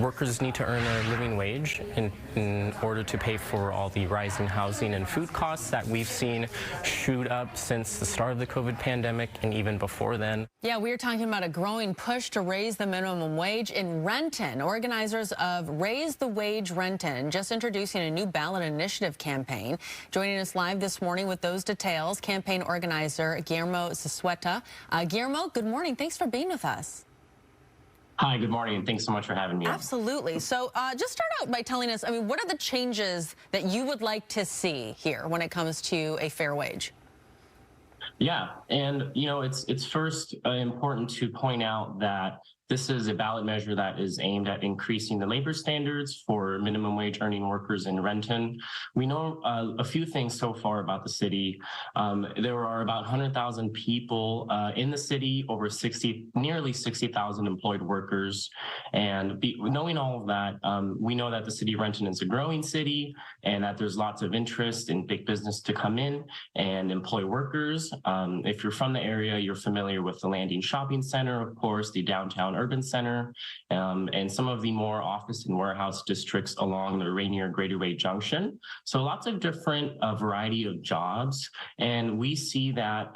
workers need to earn a living wage in order to pay for all the rising housing and food costs that we've seen shoot up since the start of the COVID pandemic and even before then. Yeah, we're talking about a growing push to raise the minimum wage in Renton. Organizers of Raise the Wage Renton just introducing a new ballot initiative campaign. Joining us live this morning with those details, campaign organizer Guillermo Zazueta. Guillermo, good morning. Thanks for being with us. Hi, good morning, and thanks so much for having me. Absolutely. So just start out by telling us, what are the changes that you would like to see here when it comes to a fair wage? Yeah, and it's first important to point out that this is a ballot measure that is aimed at increasing the labor standards for minimum wage earning workers in Renton. We know a few things so far about the city. There are about 100,000 people in the city, over nearly 60,000 employed workers. And knowing all of that, we know that the city of Renton is a growing city and that there's lots of interest in big business to come in and employ workers. If you're from the area, you're familiar with the Landing Shopping Center, of course, the downtown urban center, and some of the more office and warehouse districts along the Rainier Greater Way Junction. So lots of different variety of jobs. And we see that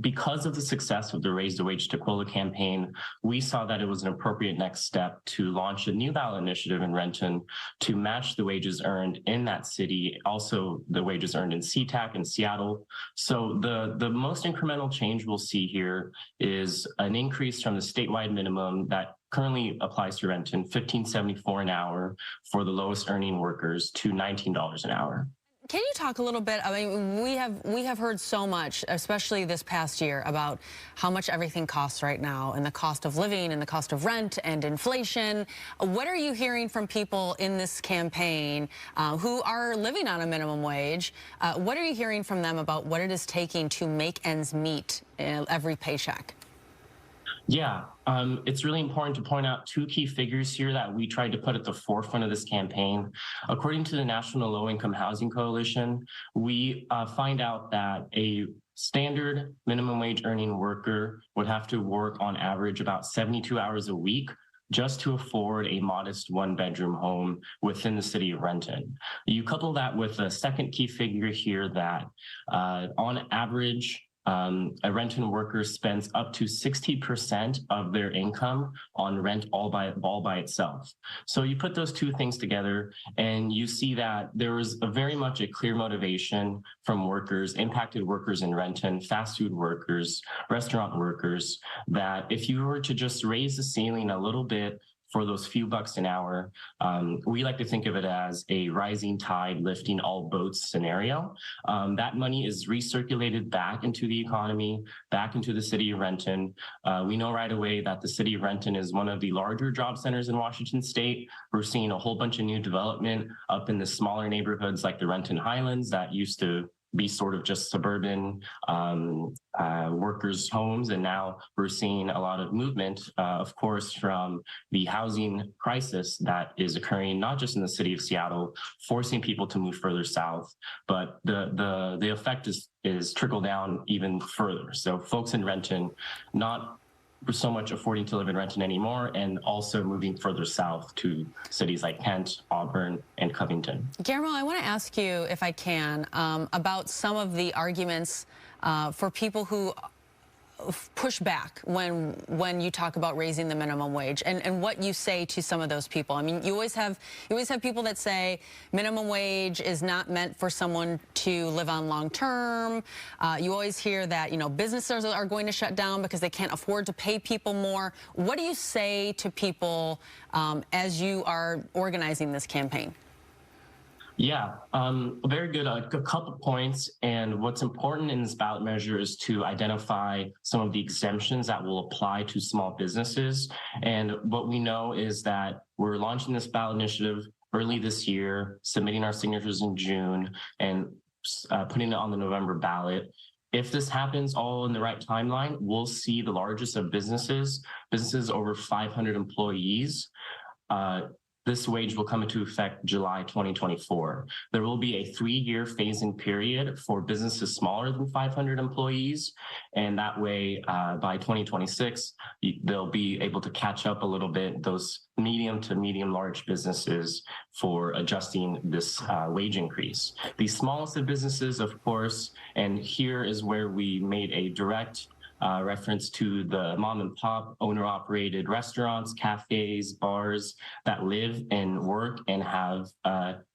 because of the success of the Raise the Wage to COLA campaign, we saw that it was an appropriate next step to launch a new ballot initiative in Renton to match the wages earned in that city, also the wages earned in SeaTac and Seattle. So the most incremental change we'll see here is an increase from the statewide minimum that currently applies to Renton, $15.74 an hour for the lowest earning workers to $19 an hour. Can you talk a little bit? We have heard so much, especially this past year, about how much everything costs right now, and the cost of living and the cost of rent and inflation. What are you hearing from people in this campaign who are living on a minimum wage? What are you hearing from them about what it is taking to make ends meet every paycheck? Yeah, it's really important to point out two key figures here that we tried to put at the forefront of this campaign. According to the National Low-Income Housing Coalition, we find out that a standard minimum wage earning worker would have to work on average about 72 hours a week just to afford a modest one-bedroom home within the city of Renton. You couple that with a second key figure here that on average, a Renton worker spends up to 60% of their income on rent all by itself. So you put those two things together and you see that there is very much a clear motivation from workers, impacted workers in Renton, fast food workers, restaurant workers, that if you were to just raise the ceiling a little bit for those few bucks an hour, we like to think of it as a rising tide lifting all boats scenario. That money is recirculated back into the economy, back into the city of Renton. We know right away that the city of Renton is one of the larger job centers in Washington state. We're seeing a whole bunch of new development up in the smaller neighborhoods like the Renton Highlands that used to be sort of just suburban workers' homes. And now we're seeing a lot of movement, of course, from the housing crisis that is occurring not just in the city of Seattle, forcing people to move further south, but the effect is trickle down even further. So folks in Renton not so much affording to live in Renton anymore, and also moving further south to cities like Kent, Auburn, and Covington. Guillermo, I want to ask you, if I can, about some of the arguments for people who push back when you talk about raising the minimum wage, and what you say to some of those people. You always have people that say minimum wage is not meant for someone to live on long term. You always hear that businesses are going to shut down because they can't afford to pay people more. What do you say to people as you are organizing this campaign? Yeah, very good. A couple points. And what's important in this ballot measure is to identify some of the exemptions that will apply to small businesses. And what we know is that we're launching this ballot initiative early this year, submitting our signatures in June, and putting it on the November ballot. If this happens all in the right timeline, we'll see the largest of businesses over 500 employees, this wage will come into effect July 2024. There will be a 3-year phase-in period for businesses smaller than 500 employees. And that way, by 2026, they'll be able to catch up a little bit, those medium to medium-large businesses, for adjusting this wage increase. The smallest of businesses, of course, and here is where we made a direct reference to the mom and pop owner-operated restaurants, cafes, bars that live and work and have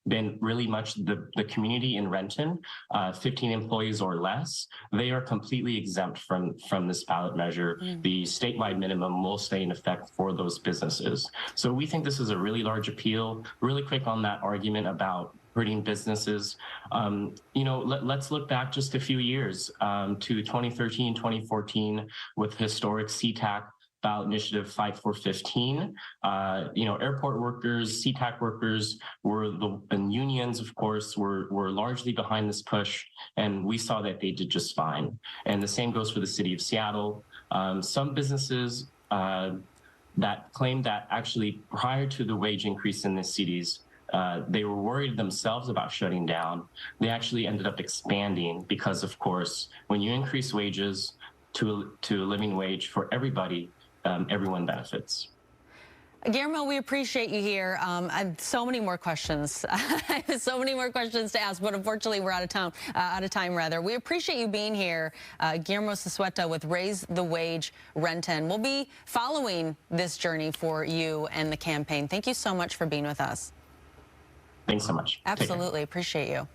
been really much the community in Renton, 15 employees or less. They are completely exempt from this ballot measure. The statewide minimum will stay in effect for those businesses. So we think this is a really large appeal. Really quick on that argument about hurting businesses. Let's look back just a few years to 2013, 2014 with historic CTAC ballot initiative Fight for 15. Airport workers, CTAC workers and unions, of course, were largely behind this push, and we saw that they did just fine. And the same goes for the city of Seattle. Some businesses that claimed that actually prior to the wage increase in the cities, they were worried themselves about shutting down. They actually ended up expanding because, of course, when you increase wages to a living wage for everybody, everyone benefits. Guillermo, we appreciate you here. I have so many more questions. I have so many more questions to ask, but unfortunately we're out of time. We appreciate you being here. Guillermo Zazueta with Raise the Wage Renton. We'll be following this journey for you and the campaign. Thank you so much for being with us. Thanks so much. Absolutely. Appreciate you.